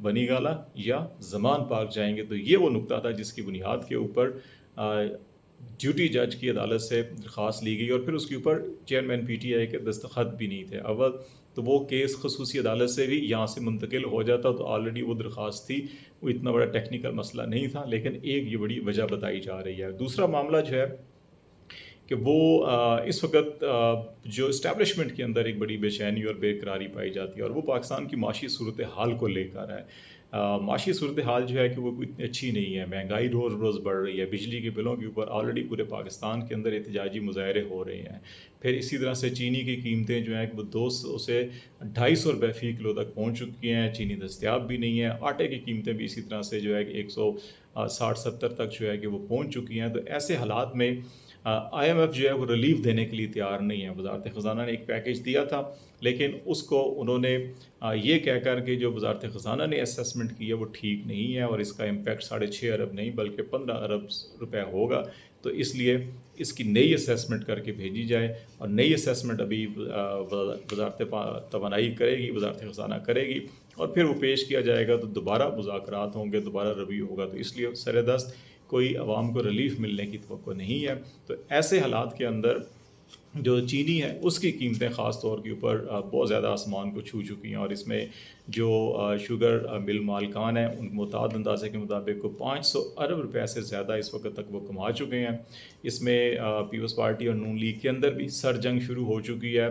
بنی گالہ یا زمان پارک جائیں گے۔ تو یہ وہ نقطہ تھا جس کی بنیاد کے اوپر ڈیوٹی جج کی عدالت سے درخواست لی گئی، اور پھر اس کے اوپر چیئرمین پی ٹی آئی کے دستخط بھی نہیں تھے اول تو وہ کیس خصوصی عدالت سے بھی یہاں سے منتقل ہو جاتا تو آلریڈی وہ درخواست تھی، وہ اتنا بڑا ٹیکنیکل مسئلہ نہیں تھا، لیکن ایک یہ بڑی وجہ بتائی جا رہی ہے۔ دوسرا معاملہ جو ہے کہ وہ اس وقت جو اسٹیبلشمنٹ کے اندر ایک بڑی بے چینی اور بے قراری پائی جاتی ہے، اور وہ پاکستان کی معاشی صورتحال کو لے کر ہے۔ معاشی صورتحال جو ہے کہ وہ اتنی اچھی نہیں ہے، مہنگائی روز روز بڑھ رہی ہے، بجلی کے بلوں کے اوپر آلریڈی پورے پاکستان کے اندر احتجاجی مظاہرے ہو رہے ہیں۔ پھر اسی طرح سے چینی کی قیمتیں جو ہیں وہ 200 سے 250 روپے فی کلو تک پہنچ چکی ہیں، چینی دستیاب بھی نہیں ہے۔ آٹے کی قیمتیں بھی اسی طرح سے جو ہے کہ 160-70 تک جو ہے کہ وہ پہنچ چکی ہیں۔ تو ایسے حالات میں آئی ایم ایف جو ہے وہ ریلیف دینے کے لیے تیار نہیں ہے۔ وزارت خزانہ نے ایک پیکیج دیا تھا، لیکن اس کو انہوں نے یہ کہہ کر کہ جو وزارت خزانہ نے اسیسمنٹ کی ہے وہ ٹھیک نہیں ہے، اور اس کا امپیکٹ 6.5 ارب نہیں بلکہ 15 ارب روپے ہوگا، تو اس لیے اس کی نئی اسیسمنٹ کر کے بھیجی جائے، اور نئی اسیسمنٹ ابھی وزارت توانائی کرے گی، وزارت خزانہ کرے گی، اور پھر وہ پیش کیا جائے گا تو دوبارہ مذاکرات ہوں گے، دوبارہ ریویو ہوگا۔ تو اس لیے سر دست کوئی عوام کو ریلیف ملنے کی توقع نہیں ہے۔ تو ایسے حالات کے اندر جو چینی ہے اس کی قیمتیں خاص طور کے اوپر بہت زیادہ آسمان کو چھو چکی ہیں، اور اس میں جو شوگر مل مالکان ہیں ان متعدد اندازے کے مطابق کو 500 ارب روپے سے زیادہ اس وقت تک وہ کما چکے ہیں۔ اس میں پیپلز پارٹی اور نون لیگ کے اندر بھی سر جنگ شروع ہو چکی ہے۔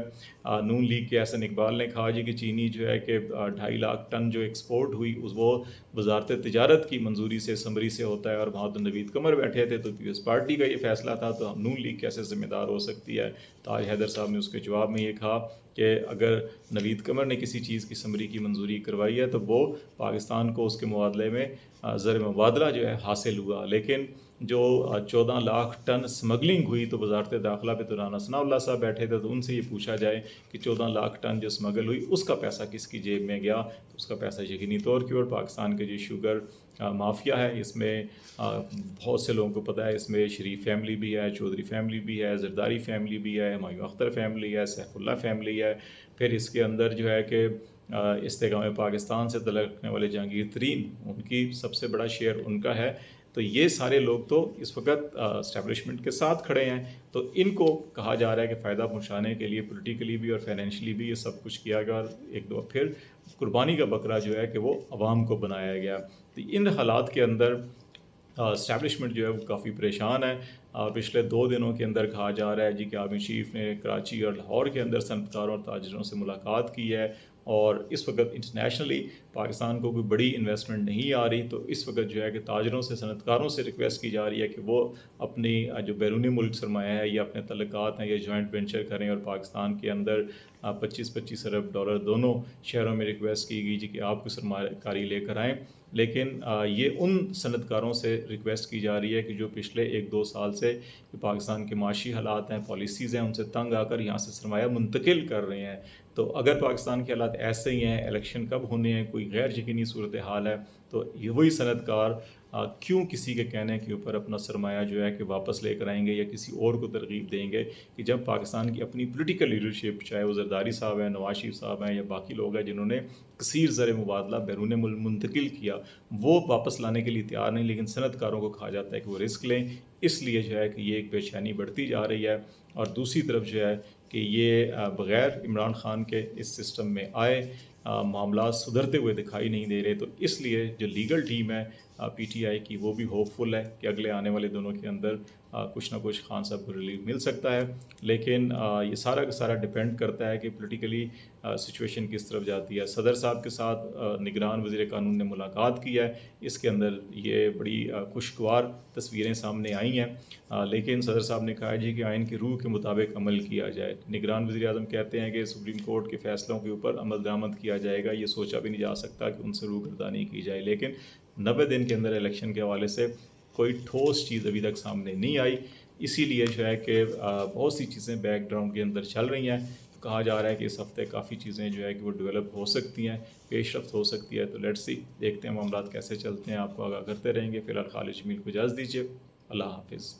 نون لیگ کے احسن اقبال نے کہا جی کہ چینی جو ہے کہ 2.5 لاکھ ٹن جو ایکسپورٹ ہوئی وہ وزارت تجارت کی منظوری سے اسمبلی سے ہوتا ہے، اور وہاں تو نوید قمر بیٹھے تھے، تو پیپلز پارٹی کا یہ فیصلہ تھا، تو نون لیگ کیسے ذمہ دار ہو سکتی ہے؟ تاج حیدر صاحب نے اس کے جواب میں یہ کہا کہ اگر نوید قمر نے کسی چیز کی اسمبلی کی منظوری کروائی ہے تو وہ پاکستان کو اس کے معادلے میں زر مبادلہ جو ہے حاصل ہوا، لیکن جو 14 لاکھ ٹن اسمگلنگ ہوئی تو وزارت داخلہ پہ تو رانا ثناء اللہ صاحب بیٹھے تھے، تو ان سے یہ پوچھا جائے کہ 14 لاکھ ٹن جو اسمگل ہوئی اس کا پیسہ کس کی جیب میں گیا؟ تو اس کا پیسہ یقینی طور کے اوپر پاکستان کے جو شوگر مافیا ہے، اس میں بہت سے لوگوں کو پتہ ہے، اس میں شریف فیملی بھی ہے، چودھری فیملی بھی ہے، زرداری فیملی بھی ہے، ہمایوں اختر فیملی ہے، سیف اللہ فیملی ہے، پھر اس کے اندر جو ہے کہ استحکام پاکستان سے تعلق رکھنے والے جہانگیر ترین، ان کی سب سے بڑا شیئر ان کا ہے۔ تو یہ سارے لوگ تو اس وقت اسٹیبلشمنٹ کے ساتھ کھڑے ہیں، تو ان کو کہا جا رہا ہے کہ فائدہ پہنچانے کے لیے پولیٹیکلی بھی اور فائنینشلی بھی یہ سب کچھ کیا گیا، اور ایک دو پھر قربانی کا بکرا جو ہے کہ وہ عوام کو بنایا گیا۔ تو ان حالات کے اندر اسٹیبلشمنٹ جو ہے وہ کافی پریشان ہے۔ پچھلے 2 دنوں کے اندر کہا جا رہا ہے جی کہ آرمی چیف نے کراچی اور لاہور کے اندر صنعت کاروں اور تاجروں سے ملاقات کی ہے، اور اس وقت انٹرنیشنلی پاکستان کو کوئی بڑی انویسٹمنٹ نہیں آ رہی، تو اس وقت جو ہے کہ تاجروں سے، صنعت کاروں سے ریکویسٹ کی جا رہی ہے کہ وہ اپنی جو بیرونی ملک سرمایہ ہے یا اپنے تعلقات ہیں یا جوائنٹ وینچر کریں، اور پاکستان کے اندر 25 ارب ڈالر دونوں شہروں میں ریکویسٹ کی گئی جی کہ آپ کو سرمایہ کاری لے کر آئیں، لیکن یہ ان صنعت کاروں سے ریکویسٹ کی جا رہی ہے کہ جو پچھلے 1-2 سال سے پاکستان کے معاشی حالات ہیں، پالیسیز ہیں، ان سے تنگ آ کر یہاں سے سرمایہ منتقل کر رہے ہیں۔ تو اگر پاکستان کے حالات ایسے ہی ہیں، الیکشن کب ہونے ہیں، کوئی غیر یقینی صورتحال ہے، تو یہ وہی صنعت کار کیوں کسی کے کہنے کے اوپر اپنا سرمایہ جو ہے کہ واپس لے کر آئیں گے یا کسی اور کو ترغیب دیں گے، کہ جب پاکستان کی اپنی پولیٹیکل لیڈرشپ، چاہے وہ زرداری صاحب ہیں، نواز شریف صاحب ہیں یا باقی لوگ ہیں جنہوں نے کثیر زر مبادلہ بیرون ملک منتقل کیا، وہ واپس لانے کے لیے تیار نہیں، لیکن صنعت کاروں کو کہا جاتا ہے کہ وہ رسک لیں۔ اس لیے جو ہے کہ یہ ایک بے چینی بڑھتی جا رہی ہے، اور دوسری طرف جو ہے کہ یہ بغیر عمران خان کے اس سسٹم میں آئے معاملات سدھرتے ہوئے دکھائی نہیں دے رہے۔ تو اس لیے جو لیگل ٹیم ہے پی ٹی آئی کی، وہ بھی ہوپ فل ہے کہ اگلے آنے والے دنوں کے اندر کچھ نہ کچھ خان صاحب کو ریلیف مل سکتا ہے، لیکن یہ سارا کا سارا ڈیپینڈ کرتا ہے کہ پولیٹیکلی سچویشن کس طرف جاتی ہے۔ صدر صاحب کے ساتھ نگران وزیر قانون نے ملاقات کی ہے، اس کے اندر یہ بڑی خوشگوار تصویریں سامنے آئی ہیں، لیکن صدر صاحب نے کہا جی کہ آئین کی روح کے مطابق عمل کیا جائے۔ نگران وزیر اعظم کہتے ہیں کہ سپریم کورٹ کے فیصلوں کے اوپر عمل درآمد کیا جائے گا، یہ سوچا بھی نہیں جا سکتا کہ ان سے روگردانی کی جائے، لیکن 90 دن کے اندر الیکشن کے حوالے سے کوئی ٹھوس چیز ابھی تک سامنے نہیں آئی۔ اسی لیے جو ہے کہ بہت سی چیزیں بیک گراؤنڈ کے اندر چل رہی ہیں، تو کہا جا رہا ہے کہ اس ہفتے کافی چیزیں جو ہے کہ وہ ڈیولپ ہو سکتی ہیں، پیش رفت ہو سکتی ہے۔ تو لیٹس سی، دیکھتے ہیں معاملات کیسے چلتے ہیں، آپ کو آگاہ کرتے رہیں گے۔ فی الحال خالد جمیل کو اجازت دیجیے، اللہ حافظ۔